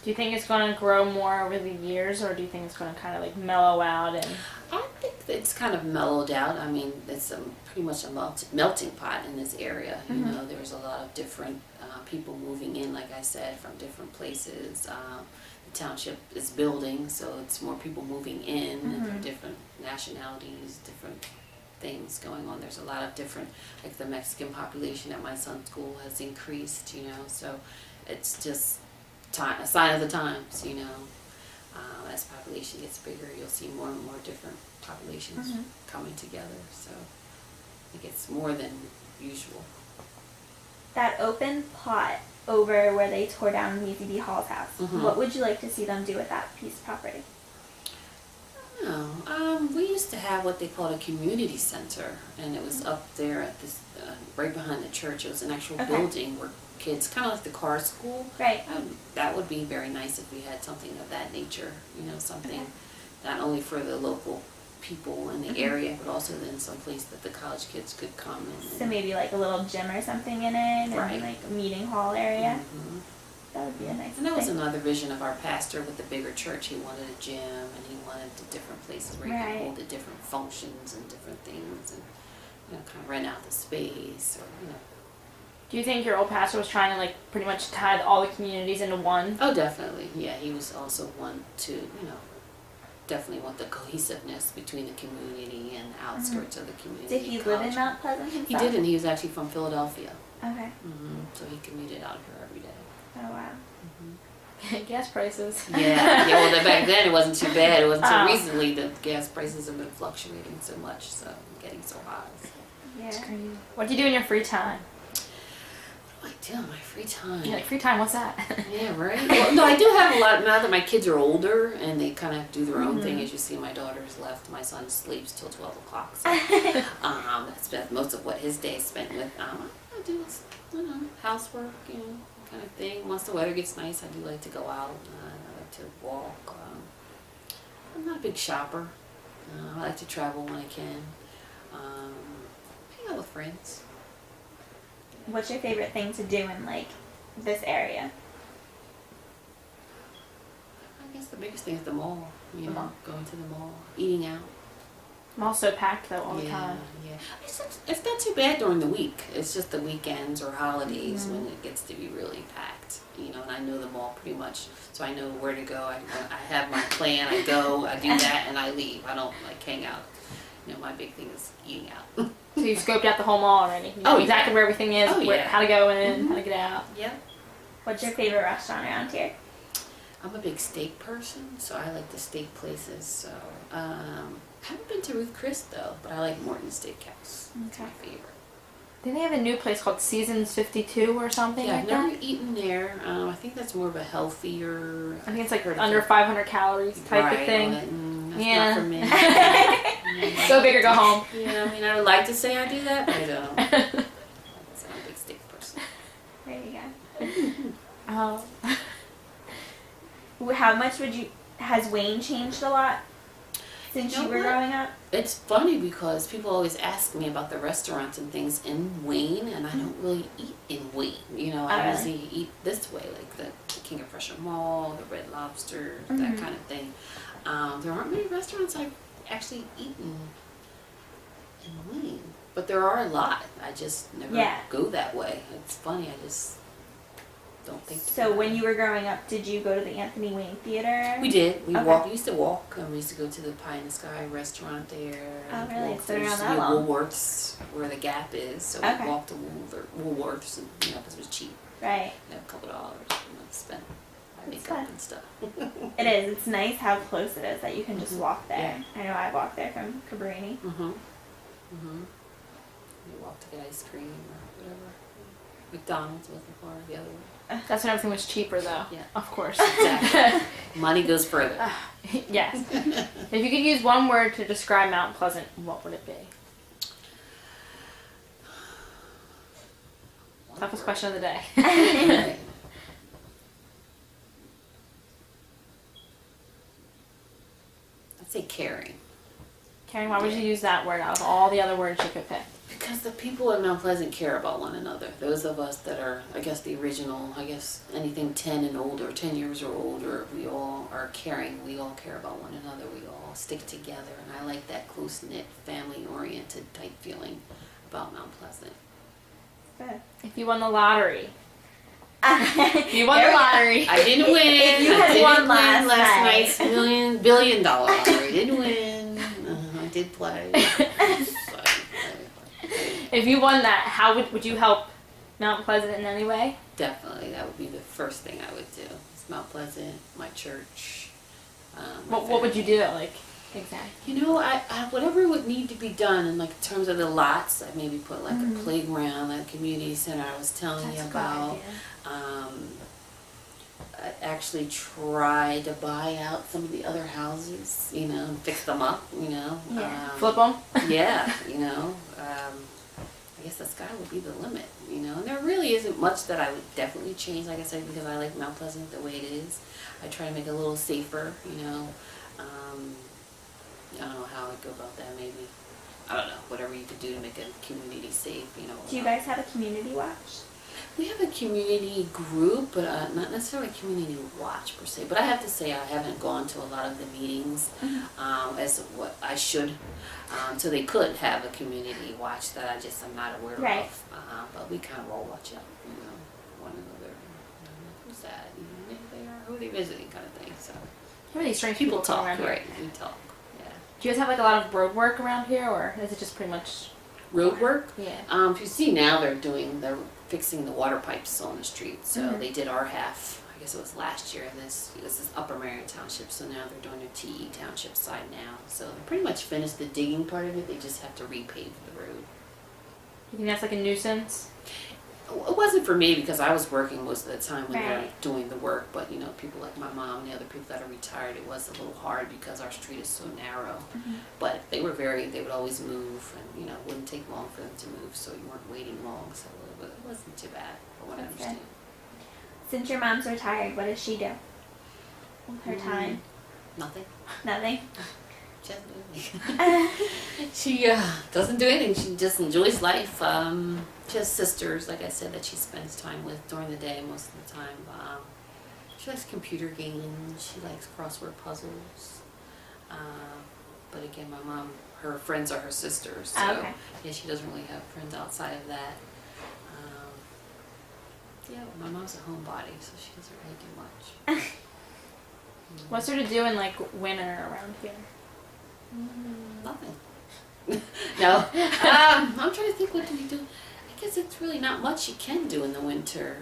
Do you think it's going to grow more over the years, or do you think it's going to kind of like mellow out? And I think that it's kind of mellowed out. I mean, it's pretty much a melting pot in this area. There's a lot of different people moving in, like I said, from different places. The township is building, so it's more people moving in, and there are different nationalities, different things going on. There's a lot of different, like the Mexican population at my son's school has increased, so it's just a sign of the times, as population gets bigger, you'll see more and more different populations coming together, so I think it's more than usual. That open plot over where they tore down Mazie B. Hall's house, what would you like to see them do with that piece of property? We used to have what they called a community center, and it was up there at this, right behind the church. It was an actual building where kids, kind of like the car school. Right. That would be very nice if we had something of that nature, something not only for the local people in the area, but also then someplace that the college kids could come and So maybe like a little gym or something in it, Right. and like a meeting hall area. That would be a nice And that was thing. another vision of our pastor with the bigger church. He wanted a gym, and he wanted the different places where he Right. could hold the different functions and different things, and kind of rent out the space, or do you think your old pastor was trying to like pretty much tie all the communities into one? Oh, definitely. Yeah, he was also one to definitely want the cohesiveness between the community and the outskirts of the community. Did he live in college. Mount Pleasant himself? He didn't. He was actually from Philadelphia. Okay. So he commuted out here every day. Oh wow. Gas prices. Yeah. Well, back then it wasn't too bad. It wasn't too Oh. recently that gas prices have been fluctuating so much, so getting so high. So. Yeah. What do you do in your free time? What do I do in my free time? Yeah, like free time. What's that? Yeah, right. Well, no, I do have a lot now that my kids are older and they kind of do their own thing. As you see, my daughter's left. My son sleeps till 12 o'clock. So that's most of what his day is spent with. I do, housework, kind of thing. Once the weather gets nice, I do like to go out. I like to walk. I'm not a big shopper. I like to travel when I can. Hang out with friends. What's your favorite thing to do in like this area? I guess the biggest thing is the mall. mall. Going to the mall, eating out. I'm also packed though all the Yeah, time. yeah. It's not too bad during the week. It's just the weekends or holidays when it gets to be really packed. And I know the mall pretty much, so I know where to go. I have my plan. I go, I do that, and I leave. I don't hang out. My big thing is eating out. So you scoped out the whole mall already. You know exactly where everything is, how to go in, how to get out. Yep. What's your favorite restaurant around here? I'm a big steak person, so I like the steak places. So I haven't been to Ruth Chris though, but I like Morton's Steakhouse. It's my favorite. Didn't they have a new place called Seasons 52 or something Yeah, like I've that? never eaten there. I think that's more of a healthier. I think it's like under 500 calories type of thing. That's Yeah. not for me. Go big or go home. Yeah, I would like to say I do that, but I don't. So I'm a big steak person. There you go. How much has Wayne changed a lot since you were growing up? It's funny because people always ask me about the restaurants and things in Wayne, and I don't really eat in Wayne. I usually eat this way, like the King of Prussia Mall, the Red Lobster, that kind of thing. There aren't many restaurants I've actually eaten But there are a lot. I just never Yeah. go that way. It's funny. I just don't think. So when you were growing up, did you go to the Anthony Wayne Theater? We did. We Okay. walked. We used to walk. We used to go to the Pie in the Sky restaurant there. Oh, really? Walk It's been there. around Used to that be long. Woolworths, where the Gap is. So Okay. we walked to Woolworths, and because it was cheap. Right. You know, a couple dollars, to spend my That's makeup fun. and stuff. It is. It's nice how close it is that you can just walk there. Yeah. I know I walked there from Cabrini. You walk to get ice cream or whatever. McDonald's wasn't far. The other way. That's when everything was cheaper, though. Yeah. Of course. Exactly. Money goes further. Yes. If you could use one word to describe Mount Pleasant, what would it be? Toughest question of the day. Right. I'd say caring. Karen, why would you use that word out of all the other words you could pick? Because the people in Mount Pleasant care about one another. Those of us that are, I guess, the original, anything 10 and older, 10 years or older, we all are caring. We all care about one another. We all stick together. And I like that close-knit, family-oriented type feeling about Mount Pleasant. Good. If you won the lottery. If You won the lottery. I didn't win. If you I had didn't won win last night. night's billion dollar lottery. Didn't win. I did play. If you won that, how would you help Mount Pleasant in any way? Definitely, that would be the first thing I would do. It's Mount Pleasant, my church. What would you do? Like, exactly. You know, I whatever would need to be done in like terms of the lots, I maybe put like a playground, like a community center I was telling That's you a good about. idea. I actually try to buy out some of the other houses, you know, and fix them up, you know. Yeah. Flip them? Yeah, you know. I guess the sky would be the limit, you know. And there really isn't much that I would definitely change, like I said, because I like Mount Pleasant the way it is. I try to make it a little safer, you know. I don't know how I'd go about that, maybe. I don't know, whatever you could do to make a community safe, you know. Do you guys have a community watch? We have a community group, but not necessarily a community watch per se. But I have to say I haven't gone to a lot of the meetings as what I should. So they could have a community watch that I'm not aware Right. of. But we kind of all watch out, you know, one another. Who's that? You know, who are they visiting, kind of thing. So How many strange people come talk, around here? right? We talk. Yeah. Do you guys have like a lot of road work around here, or is it just pretty much? Road work. Yeah. If you see now, they're fixing the water pipes on the street. So they did our half. I guess it was last year. This is Upper Marion Township. So now they're doing their TE Township side now. So they pretty much finished the digging part of it. They just have to repave the road. You think that's like a nuisance? It wasn't for me because I was working most of the time when they were Right. doing the work. But you know, people like my mom and the other people that are retired, it was a little hard because our street is so narrow. But they would always move, and you know, it wouldn't take long for them to move, so you weren't waiting long. So it wasn't too bad, from what I That's good. understand. Since your mom's retired, what does she do with her time? Nothing. Nothing. She doesn't do anything. She doesn't do anything. She just enjoys life. She has sisters, like I said, that she spends time with during the day most of the time. She likes computer games. She likes crossword puzzles. But again, my mom, her friends are her sisters. So Okay. yeah, she doesn't really have friends outside of that. Yeah, my mom's a homebody, so she doesn't really do much. What's there to do in like winter around here? Nothing. No. I'm trying to think, what do we do? I guess it's really not much you can do in the winter.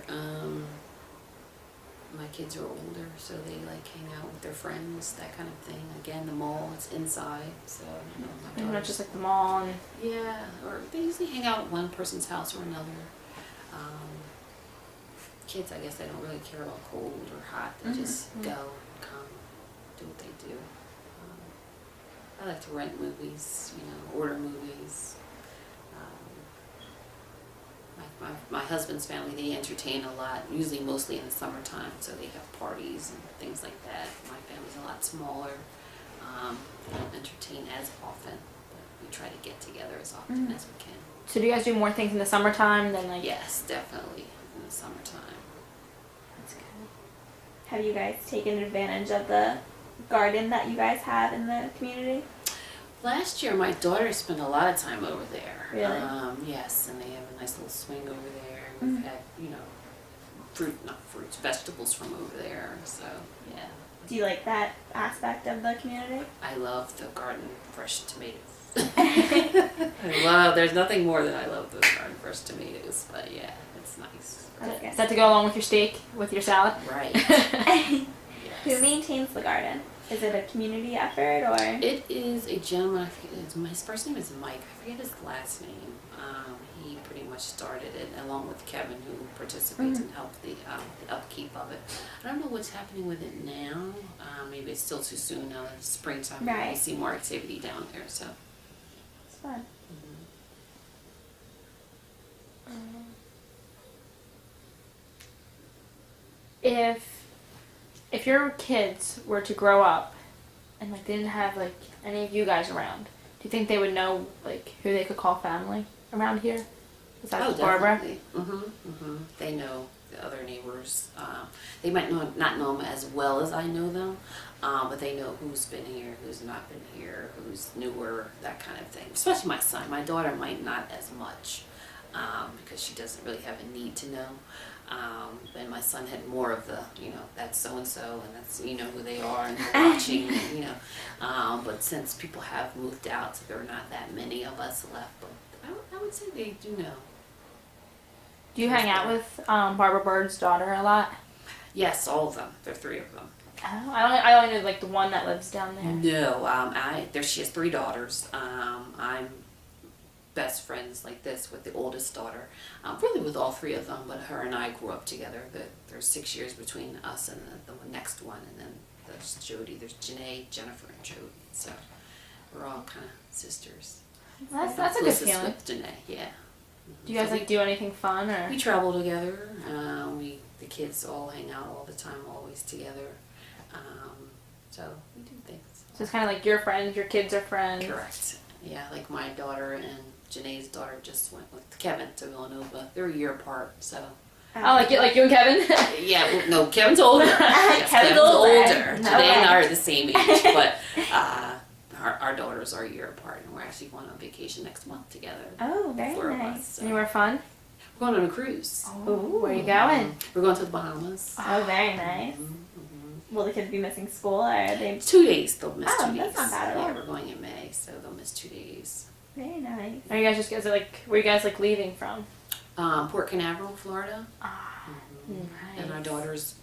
My kids are older, so they like hang out with their friends, that kind of thing. Again, the mall, it's inside, so you know, my Pretty much daughters- just like the mall and yeah, or they usually hang out at one person's house or another. Kids, I guess they don't really care about cold or hot. They just go, come, do what they do. I like to rent movies, you know, order movies. My husband's family, they entertain a lot, usually mostly in the summertime, so they have parties and things like that. My family's a lot smaller. We don't entertain as often, but we try to get together as often as we can. so do you guys do more things in the summertime than like? Yes, definitely in the summertime. That's good. Have you guys taken advantage of the garden that you guys have in the community? Last year, my daughter spent a lot of time over there. Really? Yes, and they have a nice little swing over there. We've had, vegetables from over there. So, yeah. Do you like that aspect of the community? I love the garden fresh tomatoes. There's nothing more than I love those garden fresh tomatoes, but yeah, it's nice. That's good. Is that to go along with your steak, with your salad? Right. Who maintains the garden? Is it a community effort or? It is a gentleman. His first name is Mike. I forget his last name. He pretty much started it along with Kevin, who participates and helps the upkeep of it. I don't know what's happening with it now. Maybe it's still too soon now. It's springtime. Right. We'll see more activity down there. So. It's fun. If your kids were to grow up and like they didn't have like any of you guys around, do you think they would know like who they could call family around here? Besides Barbara? Definitely. They know the other neighbors. They might not know them as well as I know them, but they know who's been here, who's not been here, who's newer, that kind of thing. Especially my son. My daughter might not as much because she doesn't really have a need to know. And my son had more of the, that's so-and-so, and that's, who they are, and they're watching, but since people have moved out, so there are not that many of us left, but I would say they do know. Do you hang out with Barbara Bird's daughter a lot? Yes, all of them. There are 3 of them. Oh, I only know like the one that lives down there. No, she has 3 daughters. I'm best friends like this with the oldest daughter, really with all 3 of them, but her and I grew up together. There's 6 years between us and the next one, and then there's Jody, there's Janae, Jennifer, and Jody, so we're all kind of sisters. That's a good feeling. With Janae, yeah. Do you guys like do anything fun or? We travel together. The kids all hang out all the time, always together. So we do things. So it's kind of like your friends, your kids are friends. Correct. Yeah, like my daughter and Janae's daughter just went with Kevin to Villanova. They're a year apart, so. Oh, like you and Kevin? Yeah, well, no, Kevin's older. Yes, Kevin's older. Janae and I are the same age, but our daughters are a year apart, and we're actually going on vacation next month together. Oh, very 4 of nice. us, so. Anywhere fun? We're going on a cruise. Oh, where are you going? We're going to the Bahamas. Oh, very nice. Will the kids be missing school, or are they? 2 days. They'll miss 2 days. That's not bad at all. Yeah, we're going in May, so they'll miss 2 days. Very nice. Are you guys just where you guys like leaving from? Port Canaveral, Florida. Nice. And our daughter's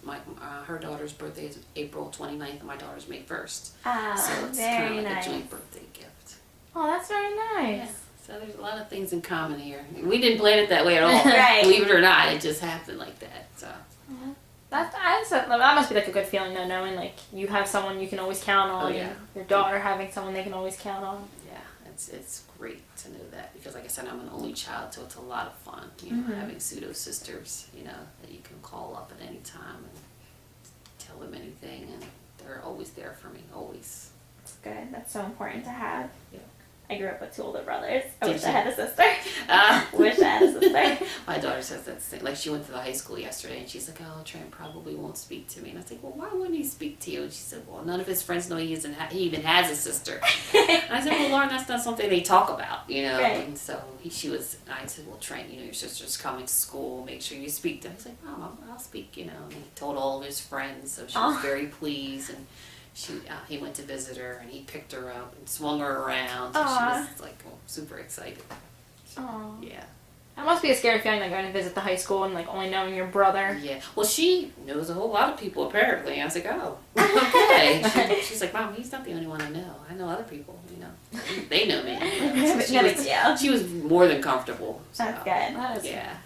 her daughter's birthday is April 29th, and my daughter's May 1st. So it's very kind of like nice. a joint birthday gift. Oh, that's very nice. Yeah. So there's a lot of things in common here. We didn't plan it that way at all. Right. Believe it or not, it just happened like that. So. That must be like a good feeling though, knowing like you have someone you can always count on. Oh, yeah. And your daughter having someone they can always count on. Yeah, it's great to know that because, like I said, I'm an only child, so it's a lot of fun. Having pseudo sisters, that you can call up at any time and tell them anything, and they're always there for me, always. That's good. That's so important to have. Yeah. I grew up with 2 older brothers. I Did wish you? I had a sister. Ah. Wish I had a sister. My daughter says that same. Like, she went to the high school yesterday, and she's like, "Oh, Trent probably won't speak to me." And I was like, "Well, why wouldn't he speak to you?" And she said, "Well, none of his friends know he even has a sister." And I said, "Well, Lauren, that's not something they talk about, Right. And so I said, "Well, Trent, your sister's coming to school. Make sure you speak to her." He's like, "Mom, I'll speak," And he told all of his friends, so she was very pleased. And he went to visit her, and he picked her up and swung her around. So she was like super excited. Oh. Yeah. That must be a scary feeling, like going to visit the high school and like only knowing your brother. Yeah. Well, she knows a whole lot of people apparently. I was like, oh, okay. She's like, Mom, he's not the only one I know. I know other people. They know me. So she was more than comfortable. So. That's good. That is Yeah.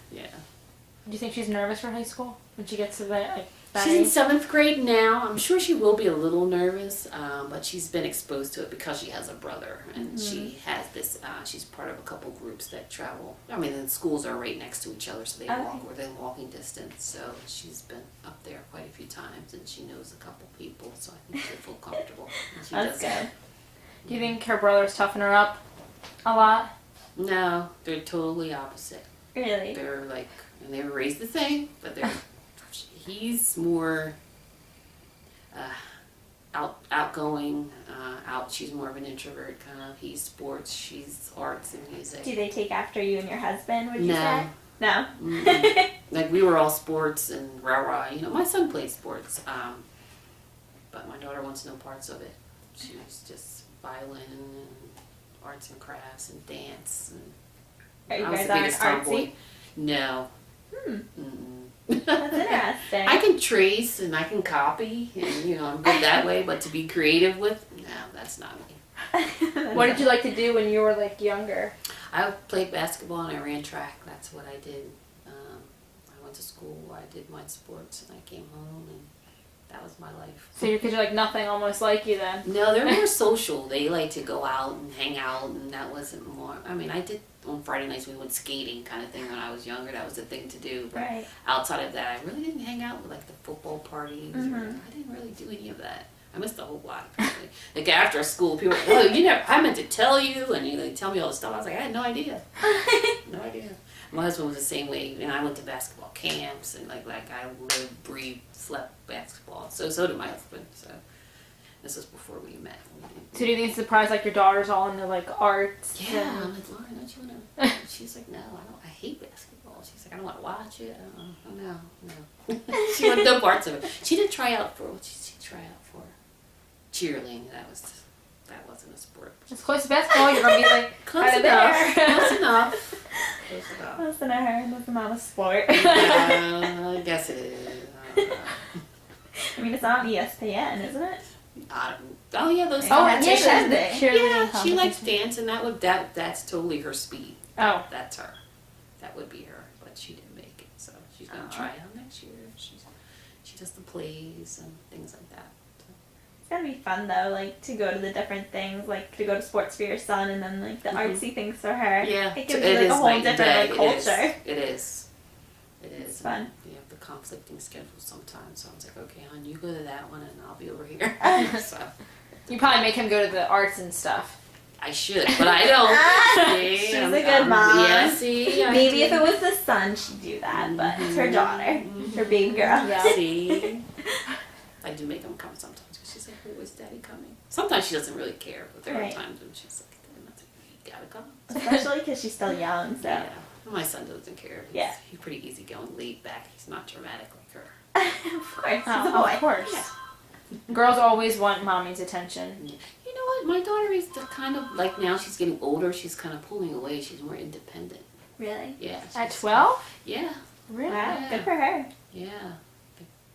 Do you think she's nervous for high school when she gets to that She's in age? 7th grade now. I'm sure she will be a little nervous, but she's been exposed to it because she has a brother, and she has this. She's part of a couple groups that travel. I mean, the schools are right next to each other, so they walk within walking distance. So she's been up there quite a few times, and she knows a couple people. So I think she'll feel comfortable. And she That's does good. Do you think her brothers toughen her up a lot? No, they're totally opposite. Really? They're like, and they were raised the same, but he's more outgoing, out. She's more of an introvert kind of. He's sports. She's arts and music. Do they take after you and your husband, would you No. say? No. Mm-mm. Like we were all sports and rah-rah. You know, my son plays sports, but my daughter wants no parts of it. She's just violin and arts and crafts and dance. And Are you I was guys the biggest aren't tomboy. artsy? No. Hmm. Mm-mm. That's interesting. I can trace and I can copy, and you know I'm good that way. But to be creative with, no, that's not me. What did you like to do when you were like younger? I played basketball and I ran track. That's what I did. I went to school. I did my sports, and I came home, and that was my life. So your kids are like nothing almost like you then. No, they're more social. They like to go out and hang out, and that wasn't more. I mean, I did on Friday nights we went skating kind of thing when I was younger. That was the thing to do. But Right. outside of that, I really didn't hang out with like the football parties. Mhm. I didn't really do any of that. I missed a whole lot. Like after school, people were like, "Oh, you never." I meant to tell you, and they tell me all this stuff. I was like, I had no idea. No idea. My husband was the same way, and I went to basketball camps, and like I lived, breathed, slept basketball. So did my husband. So this was before we met. So do you think it's a surprise like your daughter's all into like arts? Yeah, and- I'm like, Lauren, don't you wanna? She's like, no, I hate basketball. She's like, I don't want to watch it. No. She wanted no parts of it. She did try out for what did she try out for? Cheerleading. That wasn't a sport. It's close to basketball. You're gonna be like Close out of enough. there. Close enough. Close enough. Listen to her. That's a mama's sport. I guess it is. I don't know. I mean, it's on ESPN, isn't it? Oh yeah, those Oh, Oh, yeah, competitions. yeah, the cheerleading Yeah, she likes competition. dance, and that's totally her speed. Oh, That's her. That would be her, but she didn't make it, so she's gonna Oh. try out next year. She does the plays and things like that. It's gotta be fun though, like to go to the different things, like to go to sports for your son, and then like the Mhm. artsy things for her. Yeah, it gives it you like is a whole night and different day. like culture. It is. It is. It's fun. You have the conflicting schedules sometimes, so I was like, okay, hon, you go to that one, and I'll be over here. So you probably make him go to the arts and stuff. I should, but I don't. See, She's I'm- a good mom. Yeah, see, I Maybe do. if it was the son, she'd do that, but it's her daughter, her baby girl. Yeah. See, I do make them come sometimes because she's like, "Who is Daddy coming?" Sometimes she doesn't really care, but there Right. are times when she's like, "You gotta come." Especially because she's still young, so. Yeah, my son doesn't care. Yeah. He's pretty easygoing, laid back. He's not dramatic like her. Of course, she's Oh, a boy. of course. Girls always want mommy's attention. You know what? My daughter is the kind of like now she's getting older. She's kind of pulling away. She's more independent. Really? Yeah. At she's- 12? Yeah. Really? Wow, Yeah. good for her. Yeah.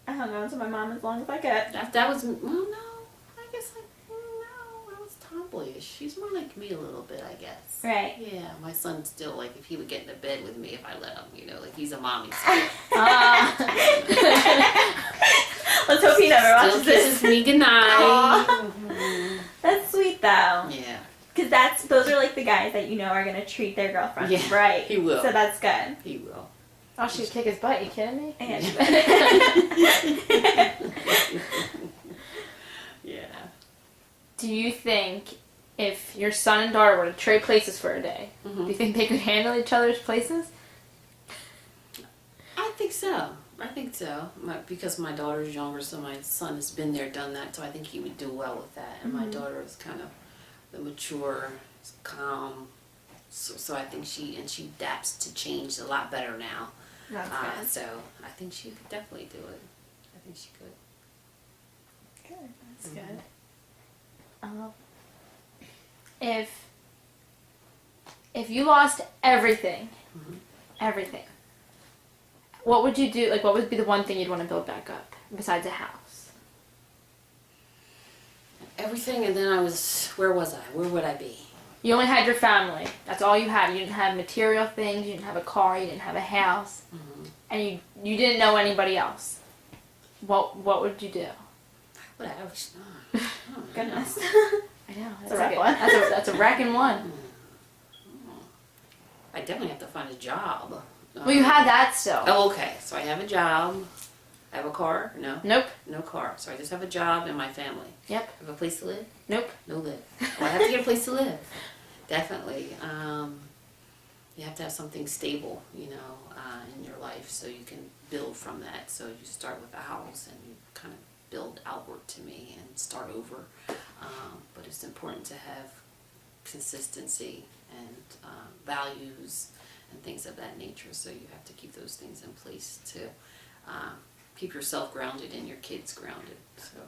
I hung on to my mom as long as I could. That was well, no. I guess no. I was tomboyish. She's more like me a little bit, I guess. Right. Yeah, my son's still like if he would get into bed with me if I let him, like he's a mommy still. Let's hope he never Still watches kisses this. me goodnight. Aw. Mhm. That's sweet though. Yeah, Because those are like the guys that you know are going to treat their girlfriends Yeah, right. he will. So that's good. he will. Oh, she'd kick his butt. You kidding me? And Yeah. Do you think if your son and daughter were to trade places for a day, do Mhm. you think they could handle each other's places? I think so. Because my daughter's younger, so my son has been there, done that, so I think he would do well with that. And my daughter is kind of the mature, calm, so I think she adapts to change a lot better now. that's good. So I think she could definitely do it. I think she could. Good. That's Mhm. good. If you lost everything, Mhm. everything, what would you do? Like, what would be the one thing you'd want to build back up besides a house? Everything, and then where was I? Where would I be? You only had your family. That's all you had. You didn't have material things. You didn't have a car. You didn't have a house, Mm-hmm. and you didn't know anybody else. What would you do? What I was, oh, Goodness. I know That's a rough one. That's a wrecking one. I definitely have to find a job. Well, you have that still. Oh, okay. So I have a job. I have a car. No. Nope. No car. So I just have a job and my family. Yep. I have a place to live. Nope. No live. Well, I have to get a place to live. Definitely. You have to have something stable, in your life so you can build from that. So you start with a house and you kind of build outward to me and start over. but it's important to have consistency and values and things of that nature. So you have to keep those things in place to keep yourself grounded and your kids grounded. So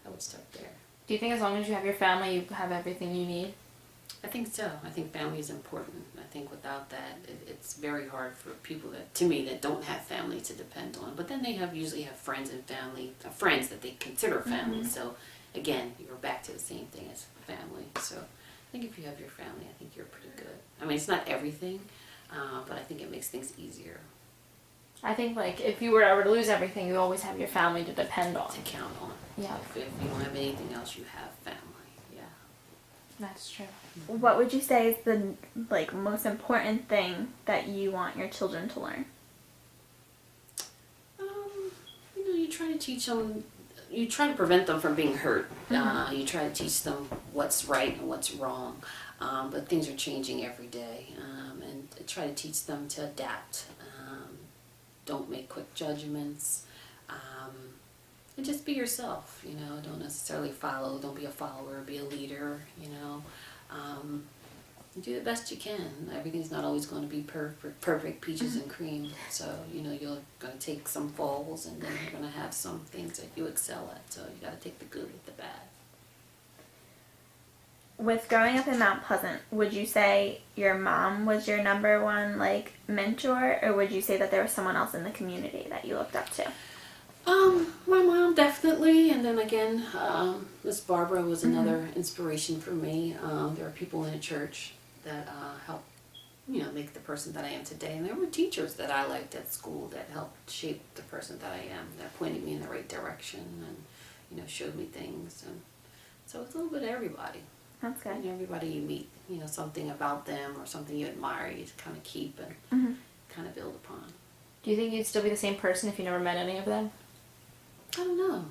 I would start there. Do you think as long as you have your family, you have everything you need? I think so. I think family is important. I think without that, it's very hard for people that, to me, that don't have family to depend on. But then they usually have friends and family, friends that they consider family. So again, you're back to the same thing as family. So I think if you have your family, I think you're pretty good. I mean, it's not everything, but I think it makes things easier I think, like, if you were ever to lose everything, you always have your family to depend on. to count on. Yeah. If you don't have anything else, you have family. Yeah. That's true. What would you say is the like most important thing that you want your children to learn? You try to teach them, you try to prevent them from being hurt. You try to teach them what's right and what's wrong. But things are changing every day. And try to teach them to adapt. Don't make quick judgments. And just be yourself, don't necessarily follow, don't be a follower, be a leader, do the best you can. Everything's not always going to be perfect peaches and cream. So, you're going to take some falls and then you're going to have some things that you excel at. So you got to take the good with the bad. With growing up in Mount Pleasant, would you say your mom was your number one like mentor, or would you say that there was someone else in the community that you looked up to? My mom definitely, and then again, Miss Barbara was another inspiration for me. There are people in the church that helped, make the person that I am today, and there were teachers that I liked at school that helped shape the person that I am, that pointed me in the right direction, and showed me things, and so it's a little bit of everybody. That's good. Everybody you meet, something about them or something you admire, you kind of keep and kind of build upon. Do you think you'd still be the same person if you never met any of them? I don't know.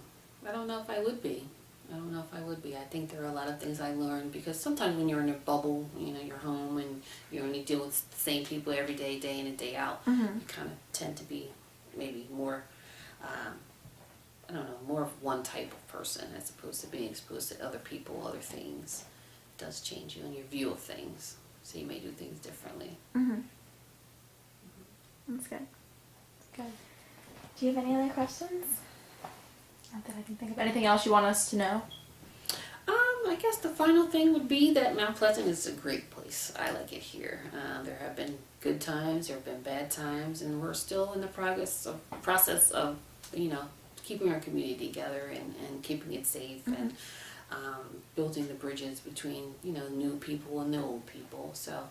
I don't know if I would be. I think there are a lot of things I learned because sometimes when you're in a bubble, you're home and you only deal with the same people every day, day in and day out, you kind of tend to be maybe more, more of one type of person as opposed to being exposed to other people, other things. It does change you in your view of things. So you may do things differently. That's good. Good. Do you have any other questions? Not that I can think of. Anything else you want us to know? I guess the final thing would be that Mount Pleasant is a great place. I like it here. There have been good times, there have been bad times, and we're still in the process of keeping our community together and keeping it safe and building the bridges between new people and the old people. So